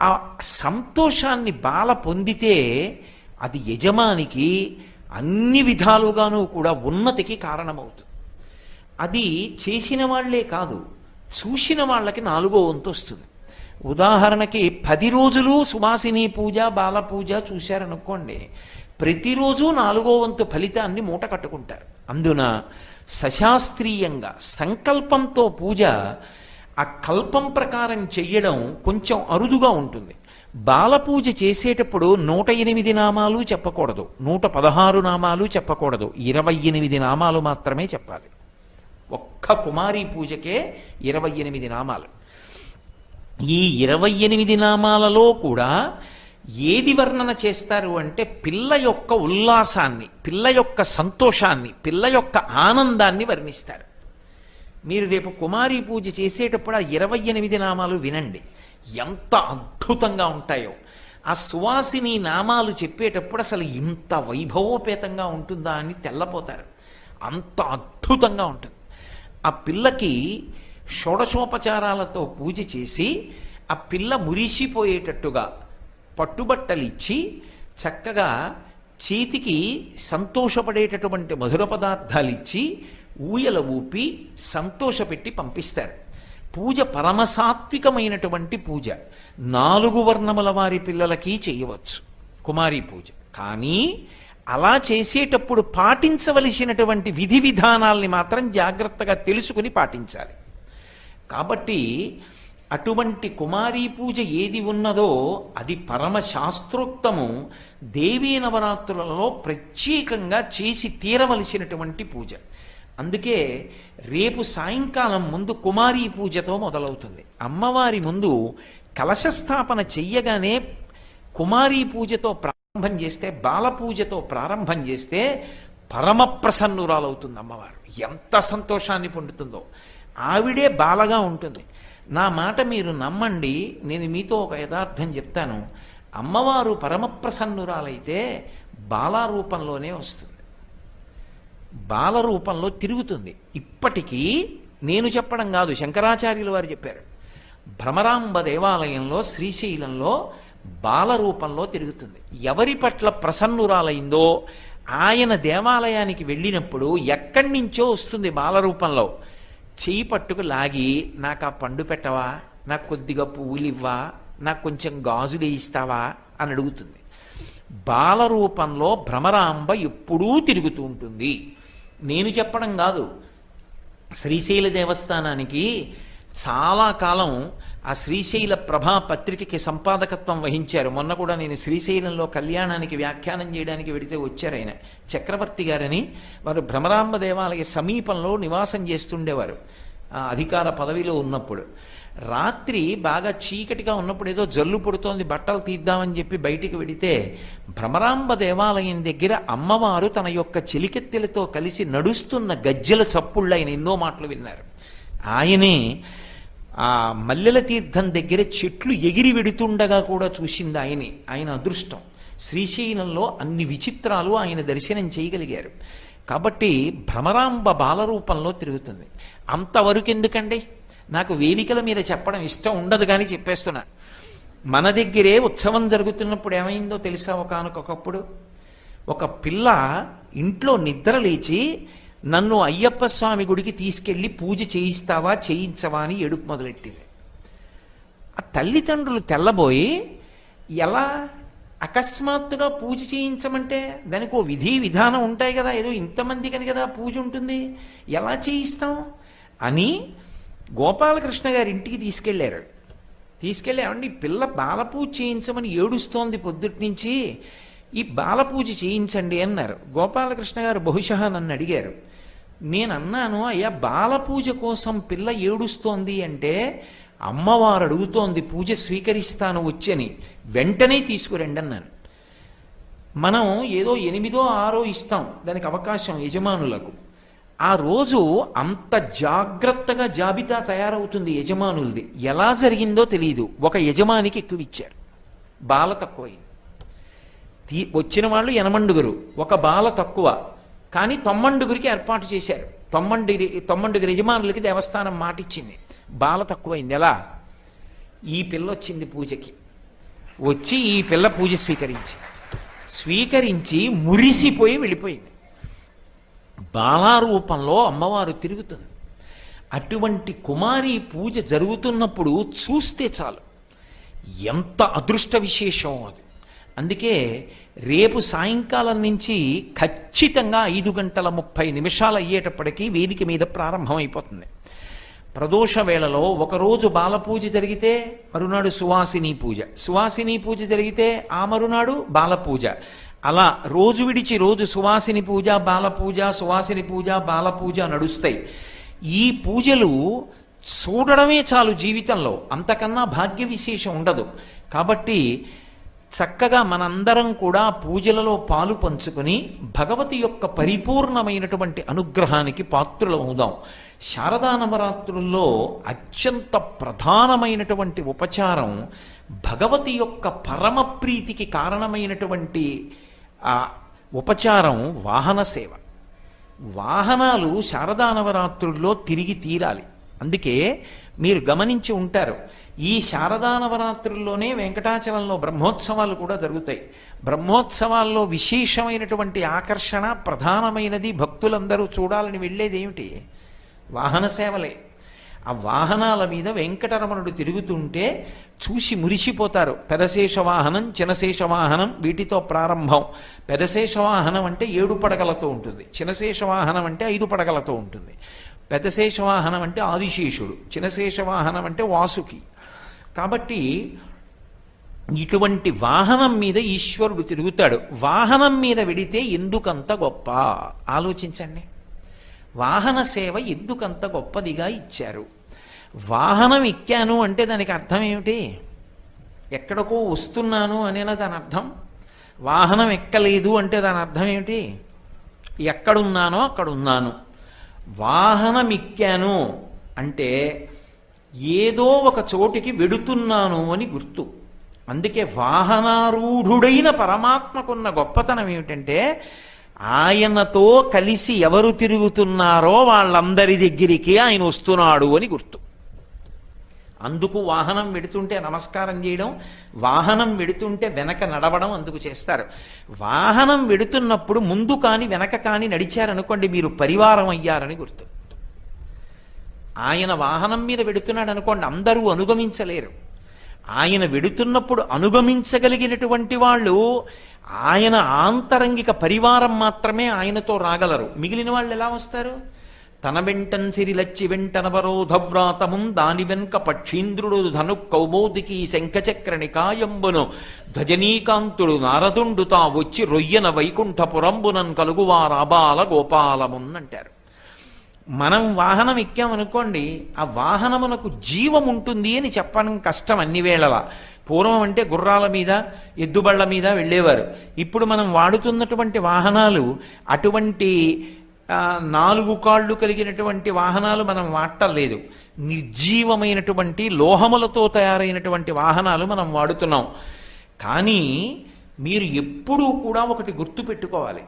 ఆ సంతోషాన్ని బాల పొందితే అది యజమానికి అన్ని విధాలుగానూ కూడా ఉన్నతికి కారణమవుతుంది. అది చేసిన వాళ్లే కాదు, చూసిన వాళ్ళకి 4వ వంతు వస్తుంది. ఉదాహరణకి 10 రోజులు సువాసిని పూజ బాల పూజ చూశారనుకోండి, ప్రతిరోజు 4వ వంతు ఫలితాన్ని మూట కట్టుకుంటారు. అందున సశాస్త్రీయంగా సంకల్పంతో పూజ, ఆ కల్పం ప్రకారం చెయ్యడం కొంచెం అరుదుగా ఉంటుంది. బాలపూజ చేసేటప్పుడు 108 నామాలు చెప్పకూడదు, 116 నామాలు చెప్పకూడదు, 28 నామాలు మాత్రమే చెప్పాలి. ఒక్క కుమారి పూజకే 28 నామాలు. ఈ 28 నామాలలో కూడా ఏది వర్ణన చేస్తారు అంటే పిల్ల యొక్క ఉల్లాసాన్ని, పిల్ల యొక్క సంతోషాన్ని, పిల్ల యొక్క ఆనందాన్ని వర్ణిస్తారు. మీరు రేపు కుమారి పూజ చేసేటప్పుడు ఆ 28 నామాలు వినండి, ఎంత అద్భుతంగా ఉంటాయో. ఆ సువాసిని నామాలు చెప్పేటప్పుడు అసలు ఇంత వైభవోపేతంగా ఉంటుందా అని తెల్లపోతారు, అంత అద్భుతంగా ఉంటుంది. ఆ పిల్లకి షోడశోపచారాలతో పూజ చేసి ఆ పిల్ల మురిసిపోయేటట్టుగా పట్టుబట్టలిచ్చి చక్కగా చేతికి సంతోషపడేటటువంటి మధుర పదార్థాలు ఇచ్చి ఊయల ఊపి సంతోషపెట్టి పంపిస్తారు. పూజ పరమసాత్వికమైనటువంటి పూజ. 4 వర్ణముల వారి పిల్లలకి చేయవచ్చు కుమారి పూజ. కానీ అలా చేసేటప్పుడు పాటించవలసినటువంటి విధి విధానాల్ని మాత్రం జాగ్రత్తగా తెలుసుకుని పాటించాలి. కాబట్టి అటువంటి కుమారీ పూజ ఏది ఉన్నదో అది పరమ శాస్త్రోక్తము, దేవీ నవరాత్రులలో ప్రత్యేకంగా చేసి తీరవలసినటువంటి పూజ. అందుకే రేపు సాయంకాలం ముందు కుమారీ పూజతో మొదలవుతుంది. అమ్మవారి ముందు కలశస్థాపన చెయ్యగానే కుమారీ పూజతో ప్రారంభం చేస్తే, బాలపూజతో ప్రారంభం చేస్తే పరమ ప్రసన్నురాలవుతుంది అమ్మవారు. ఎంత సంతోషాన్ని పొందుతుందో. ఆవిడే బాలగా ఉంటుంది. నా మాట మీరు నమ్మండి, నేను మీతో ఒక యథార్థం చెప్తాను. అమ్మవారు పరమప్రసన్నురాలైతే బాలారూపంలోనే వస్తుంది, బాలరూపంలో తిరుగుతుంది. ఇప్పటికీ నేను చెప్పడం కాదు, శంకరాచార్యుల వారు చెప్పారు. భ్రమరాంబ దేవాలయంలో శ్రీశైలంలో బాలరూపంలో తిరుగుతుంది. ఎవరి పట్ల ప్రసన్నురాలైందో ఆయన దేవాలయానికి వెళ్ళినప్పుడు ఎక్కడి నుంచో వస్తుంది బాలరూపంలో. చేయి పట్టుకు లాగి, నాకు ఆ పండు పెట్టవా, నాకు కొద్దిగా పువ్వులు ఇవ్వా, నాకు కొంచెం గాజులు ఇస్తావా అని అడుగుతుంది. బాలరూపంలో భ్రమరాంబ ఎప్పుడూ తిరుగుతూ ఉంటుంది. నేను చెప్పడం కాదు, శ్రీశైల దేవస్థానానికి చాలా కాలం ఆ శ్రీశైల ప్రభా పత్రికకి సంపాదకత్వం వహించారు. మొన్న కూడా నేను శ్రీశైలంలో కళ్యాణానికి వ్యాఖ్యానం చేయడానికి వెడితే వచ్చారు ఆయన, చక్రవర్తి గారని. వారు భ్రమరాంబ దేవాలయ సమీపంలో నివాసం చేస్తుండేవారు అధికార పదవిలో ఉన్నప్పుడు. రాత్రి బాగా చీకటిగా ఉన్నప్పుడు ఏదో జల్లు పడుతోంది, బట్టలు తీద్దామని చెప్పి బయటికి వెడితే భ్రమరాంబ దేవాలయం దగ్గర అమ్మవారు తన యొక్క చెలికెత్తెలతో కలిసి నడుస్తున్న గజ్జెల చప్పుళ్ళు ఆయన ఎన్నో మాటలు విన్నారు. ఆయనే ఆ మల్లెల తీర్థం దగ్గర చెట్లు ఎగిరి వెడుతుండగా కూడా చూసింది ఆయనే. ఆయన అదృష్టం. శ్రీశైలంలో అన్ని విచిత్రాలు ఆయన దర్శనం చేయగలిగారు. కాబట్టి భ్రమరాంబ బాలరూపంలో తిరుగుతుంది. అంతవరకు ఎందుకండి, నాకు వేదికల మీద చెప్పడం ఇష్టం ఉండదు కానీ చెప్పేస్తున్నా. మన దగ్గరే ఉత్సవం జరుగుతున్నప్పుడు ఏమైందో తెలుసా? ఒకనకొకప్పుడు ఒక పిల్ల ఇంట్లో నిద్ర లేచి నన్ను అయ్యప్ప స్వామి గుడికి తీసుకెళ్లి పూజ చేయిస్తావా చేయించవా అని ఏడుపు మొదలెట్టింది. ఆ తల్లిదండ్రులు తెల్లబోయి, ఎలా అకస్మాత్తుగా పూజ చేయించమంటే దానికి ఓ విధి విధానం ఉంటాయి కదా, ఏదో ఇంతమంది కని కదా పూజ ఉంటుంది, ఎలా చేయిస్తాం అని గోపాలకృష్ణ గారి ఇంటికి తీసుకెళ్లారు. తీసుకెళ్ళి, ఏమండి పిల్ల బాలపూజ చేయించమని ఏడుస్తోంది పొద్దుటి నుంచి, ఈ బాలపూజ చేయించండి అన్నారు. గోపాలకృష్ణ గారు బహుశా నన్ను అడిగారు. నేను అన్నాను, అయ్యా బాలపూజ కోసం పిల్ల ఏడుస్తోంది అంటే అమ్మవారు అడుగుతోంది పూజ స్వీకరిస్తాను వచ్చని, వెంటనే తీసుకురండి అన్నాను. మనం ఏదో 8ో 6 ఇస్తాం దానికి అవకాశం యజమానులకు. ఆ రోజు అంత జాగ్రత్తగా జాబితా తయారవుతుంది యజమానులది. ఎలా జరిగిందో తెలియదు. ఒక యజమానికి ఎక్కువ ఇచ్చారు, బాల తక్కువైంది. వచ్చిన వాళ్ళు 80, ఒక బాల తక్కువ, కానీ 90 ఏర్పాటు చేశారు. 90 యజమానులకి దేవస్థానం మాటిచ్చింది, బాల తక్కువైంది. ఎలా? ఈ పిల్ల వచ్చింది పూజకి, వచ్చి ఈ పిల్ల పూజ స్వీకరించి మురిసిపోయి వెళ్ళిపోయింది. బాలారూపంలో అమ్మవారు తిరుగుతుంది. అటువంటి కుమారి పూజ జరుగుతున్నప్పుడు చూస్తే చాలు ఎంత అదృష్ట విశేషం అది. అందుకే రేపు సాయంకాలం నుంచి ఖచ్చితంగా 5:30 అయ్యేటప్పటికీ వేదిక మీద ప్రారంభమైపోతుంది. ప్రదోష వేళలో ఒకరోజు బాలపూజ జరిగితే మరునాడు సువాసిని పూజ జరిగితే ఆ మరునాడు బాలపూజ. అలా రోజు విడిచి రోజు సువాసిని పూజ, బాలపూజ, సువాసిని పూజ, బాలపూజ నడుస్తాయి. ఈ పూజలు చూడడమే చాలు జీవితంలో, అంతకన్నా భాగ్య విశేషం ఉండదు. కాబట్టి చక్కగా మనందరం కూడా పూజలలో పాలు పంచుకుని భగవతి యొక్క పరిపూర్ణమైనటువంటి అనుగ్రహానికి పాత్రులవుదాం. శారదా నవరాత్రుల్లో అత్యంత ప్రధానమైనటువంటి ఉపచారం భగవతి యొక్క పరమ ప్రీతికి కారణమైనటువంటి ఆ ఉపచారం వాహన సేవ. వాహనాలు శారదా నవరాత్రుల్లో తిరిగి తీరాలి. అందుకే మీరు గమనించి ఉంటారు, ఈ శారదా నవరాత్రుల్లోనే వెంకటాచలంలో బ్రహ్మోత్సవాలు కూడా జరుగుతాయి. బ్రహ్మోత్సవాల్లో విశేషమైనటువంటి ఆకర్షణ, ప్రధానమైనది భక్తులందరూ చూడాలని వెళ్ళేది ఏమిటి? వాహన సేవలే. ఆ వాహనాల మీద వెంకటరమణుడు తిరుగుతుంటే చూసి మురిసిపోతారు. పెదశేష వాహనం, చినశేష వాహనం వీటితో ప్రారంభం. పెదశేష వాహనం అంటే 7 పడగలతో ఉంటుంది, చినశేష వాహనం అంటే 5 పడగలతో ఉంటుంది. పెదశేష వాహనం అంటే ఆదిశేషుడు, చినశేష వాహనం అంటే వాసుకి. కాబట్టి ఇటువంటి వాహనం మీద ఈశ్వరుడు తిరుగుతాడు. వాహనం మీద వెడితే ఎందుకంత గొప్ప ఆలోచించండి. వాహన సేవ ఎందుకంత గొప్పదిగా ఇచ్చారు? వాహనం ఎక్కాను అంటే దానికి అర్థం ఏమిటి? ఎక్కడికో వస్తున్నాను అనేనా దాని అర్థం? వాహనం ఎక్కలేదు అంటే దాని అర్థం ఏమిటి? ఎక్కడున్నానో అక్కడున్నాను. వాహనం ఎక్కాను అంటే ఏదో ఒక చోటికి వెడుతున్నాను అని గుర్తు. అందుకే వాహనారూఢుడైన పరమాత్మకున్న గొప్పతనం ఏమిటంటే ఆయనతో కలిసి ఎవరు తిరుగుతున్నారో వాళ్ళందరి దగ్గరికి ఆయన వస్తున్నాడు అని గుర్తు. అందుకు వాహనం వెడుతుంటే నమస్కారం చేయడం, వాహనం వెడుతుంటే వెనక నడవడం అందుకు చేస్తారు. వాహనం వెడుతున్నప్పుడు ముందు కాని వెనక కాని నడిచారనుకోండి, మీరు పరివారం అయ్యారని గుర్తు. ఆయన వాహనం మీద వెడుతున్నాడు అనుకోండి, అందరూ అనుగమించలేరు. ఆయన వెడుతున్నప్పుడు అనుగమించగలిగినటువంటి వాళ్ళు ఆయన ఆంతరంగిక పరివారం మాత్రమే ఆయనతో రాగలరు. మిగిలిన వాళ్ళు ఎలా వస్తారు? తన వెంటన్ సిరిలచ్చి వెంటనవరోధవ్రాతముం దాని వెనుక పక్షీంద్రుడు ధను కౌమోదికి శంఖచక్ర నికాయంబును ధజనీకాంతుడు నారదుండు తా వచ్చి రొయ్యన వైకుంఠపురంబునన్ కలుగువారాబాల గోపాలమున్ అంటారు. మనం వాహనం ఎక్కామనుకోండి, ఆ వాహనమునకు జీవం ఉంటుంది అని చెప్పడం కష్టం అన్ని వేళలా. పూర్వం అంటే గుర్రాల మీద, ఎద్దుబళ్ల మీద వెళ్ళేవారు. ఇప్పుడు మనం వాడుతున్నటువంటి వాహనాలు అటువంటి 4 కాళ్ళు కలిగినటువంటి వాహనాలు మనం వాడటలేదు. నిర్జీవమైనటువంటి లోహములతో తయారైనటువంటి వాహనాలు మనం వాడుతున్నాం. కానీ మీరు ఎప్పుడూ కూడా ఒకటి గుర్తు పెట్టుకోవాలి,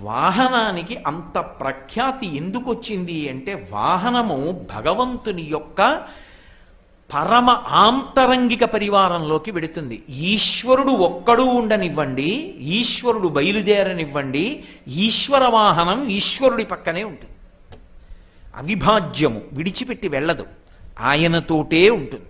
వాహనానికి అంత ప్రఖ్యాతి ఎందుకు వచ్చింది అంటే వాహనము భగవంతుని యొక్క పరమ ఆంతరంగిక పరివారంలోకి వెడుతుంది. ఈశ్వరుడు ఒక్కడూ ఉండనివ్వండి, ఈశ్వరుడు బయలుదేరనివ్వండి, ఈశ్వర వాహనం ఈశ్వరుడి పక్కనే ఉంటుంది. అవిభాజ్యము, విడిచిపెట్టి వెళ్ళదు, ఆయనతోటే ఉంటుంది.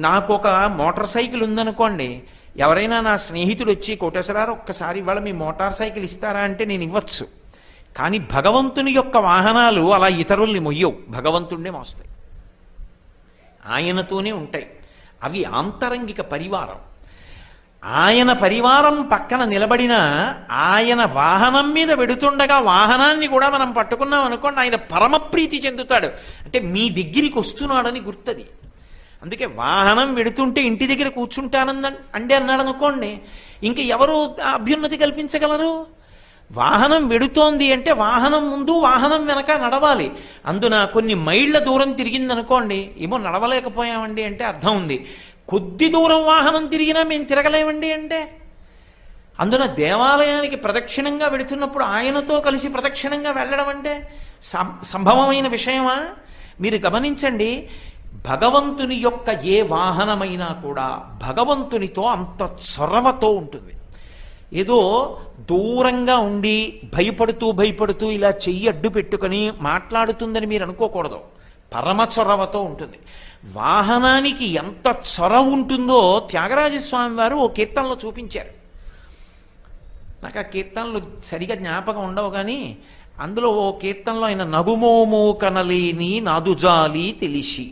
నాకు ఒక మోటార్ సైకిల్ ఉందనుకోండి, ఎవరైనా నా స్నేహితుడు వచ్చి కోటేశ్వరారు ఒక్కసారి ఇవాళ మీ మోటార్ సైకిల్ ఇస్తారా అంటే నేను ఇవ్వచ్చు. కానీ భగవంతుని యొక్క వాహనాలు అలా ఇతరుల్ని మొయ్యవు, భగవంతుడినే మోస్తాయి, ఆయనతోనే ఉంటాయి. అవి ఆంతరంగిక పరివారం. ఆయన పరివారం పక్కన నిలబడిన ఆయన వాహనం మీద వెడుతుండగా వాహనాన్ని కూడా మనం పట్టుకున్నాం అనుకోండి, ఆయన పరమప్రీతి చెందుతాడు. అంటే మీ దగ్గరికి వస్తున్నాడని గుర్తది. అందుకే వాహనం వెడుతుంటే ఇంటి దగ్గర కూర్చుంటానండి అన్నాడు అనుకోండి, ఇంక ఎవరు అభ్యున్నతి కల్పించగలరు? వాహనం వెడుతోంది అంటే వాహనం ముందు వాహనం వెనక నడవాలి. అందున కొన్ని మైళ్ళ దూరం తిరిగిందనుకోండి, ఏమో నడవలేకపోయామండి అంటే అర్థం ఉంది. కొద్ది దూరం వాహనం తిరిగినా మేము తిరగలేమండి అంటే, అందున దేవాలయానికి ప్రదక్షిణంగా వెడుతున్నప్పుడు ఆయనతో కలిసి ప్రదక్షిణంగా వెళ్ళడం అంటే సంభవమైన విషయమా? మీరు గమనించండి, భగవంతుని యొక్క ఏ వాహనమైనా కూడా భగవంతునితో అంత చొరవతో ఉంటుంది. ఏదో దూరంగా ఉండి భయపడుతూ ఇలా చెయ్యి అడ్డు పెట్టుకొని మాట్లాడుతుందని మీరు అనుకోకూడదు. పరమ చొరవతో ఉంటుంది. వాహనానికి ఎంత చొరవ ఉంటుందో త్యాగరాజస్వామి వారు ఓ కీర్తనలో చూపించారు. నాకు ఆ కీర్తనలు సరిగా జ్ఞాపకం ఉండవు, కానీ అందులో ఓ కీర్తనలో ఆయన నగుమోము కనలేని నాదుజాలి తెలిసి,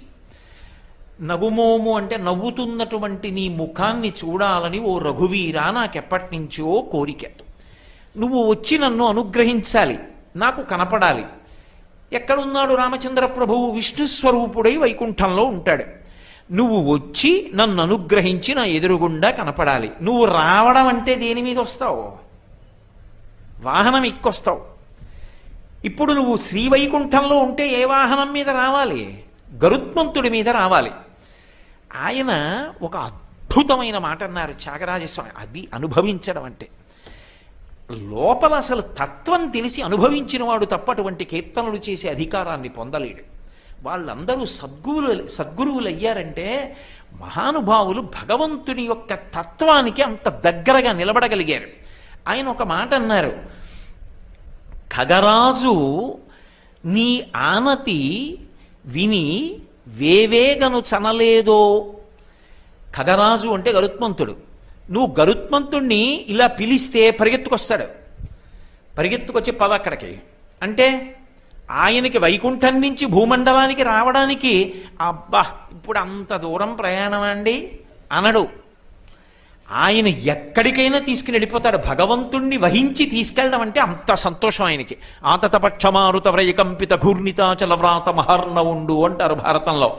నగుమోము అంటే నవ్వుతున్నటువంటి నీ ముఖాన్ని చూడాలని ఓ రఘువీరా నాకెప్పటి నుంచో కోరిక. నువ్వు వచ్చి నన్ను అనుగ్రహించాలి, నాకు కనపడాలి. ఎక్కడున్నాడు రామచంద్ర ప్రభువు? విష్ణు స్వరూపుడై వైకుంఠంలో ఉంటాడు. నువ్వు వచ్చి నన్ను అనుగ్రహించి నా ఎదురుగుండా కనపడాలి. నువ్వు రావడం అంటే దేని మీద వస్తావు? వాహనం ఎక్కొస్తావు. ఇప్పుడు నువ్వు శ్రీవైకుంఠంలో ఉంటే ఏ వాహనం మీద రావాలి? గరుత్మంతుడి మీద రావాలి. ఆయన ఒక అద్భుతమైన మాట అన్నారు త్యాగరాజస్వామి. అది అనుభవించడం అంటే లోపల అసలు తత్వం తెలిసి అనుభవించిన వాడు తప్ప అటువంటి కీర్తనలు చేసే అధికారాన్ని పొందలేడు. వాళ్ళందరూ సద్గురువులు అయ్యారంటే మహానుభావులు భగవంతుని యొక్క తత్వానికి అంత దగ్గరగా నిలబడగలిగారు. ఆయన ఒక మాట అన్నారు, ఖగరాజు నీ ఆనతి విని వేవేగను చనలేదో. ఖగరాజు అంటే గరుత్మంతుడు. నువ్వు గరుత్మంతుణ్ణి ఇలా పిలిస్తే పరిగెత్తుకొస్తాడు. పరిగెత్తుకొచ్చి పద అక్కడికి అంటే ఆయనకి వైకుంఠం నుంచి భూమండలానికి రావడానికి అబ్బా ఇప్పుడు అంత దూరం ప్రయాణం అండి అనడు. ఆయన ఎక్కడికైనా తీసుకుని వెళ్ళిపోతాడు. భగవంతుణ్ణి వహించి తీసుకెళ్ళడం అంటే అంత సంతోషం ఆయనకి. ఆతతపక్షమారుత వ్రయకంపిత ఘూర్ణితాచల వ్రాత మహర్ణవుండు అంటారు భారతంలో.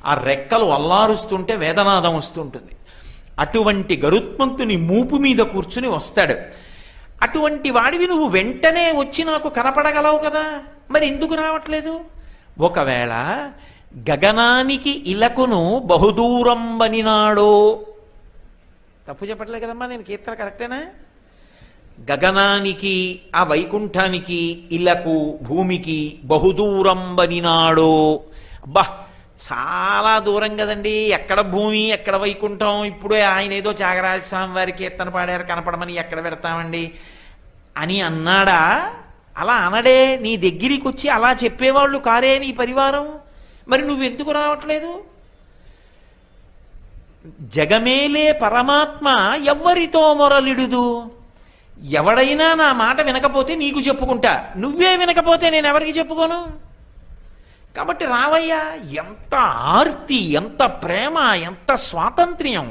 ఆ రెక్కలు అల్లారుస్తుంటే వేదనాదం వస్తుంటుంది. అటువంటి గరుత్మంతుని మూపు మీద కూర్చుని వస్తాడు. అటువంటి వాడివి నువ్వు వెంటనే వచ్చి నాకు కనపడగలవు కదా, మరి ఎందుకు రావట్లేదు? ఒకవేళ గగనానికి ఇలకును బహుదూరం బనినాడో, తప్పు చెప్పట్లే కదమ్మా, నేను కీర్తన కరెక్టేనా? గగనానికి ఆ వైకుంఠానికి ఇలకు భూమికి బహుదూరం బనినాడో. అబ్బా చాలా దూరం కదండి, ఎక్కడ భూమి ఎక్కడ వైకుంఠం, ఇప్పుడే ఆయన ఏదో త్యాగరాజస్వామి వారి కీర్తన పాడారు కనపడమని ఎక్కడ పెడతామండి అని అన్నాడా? అలా అనడే. నీ దగ్గరికి వచ్చి అలా చెప్పేవాళ్ళు కారే నీ పరివారం. మరి నువ్వెందుకు రావట్లేదు? జగమేలే పరమాత్మ ఎవ్వరితో మొరలిడుదు. ఎవడైనా నా మాట వినకపోతే నీకు చెప్పుకుంటా, నువ్వే వినకపోతే నేను ఎవరికి చెప్పుకోను? కాబట్టి రావయ్యా. ఎంత ఆర్తి, ఎంత ప్రేమ, ఎంత స్వాతంత్ర్యం!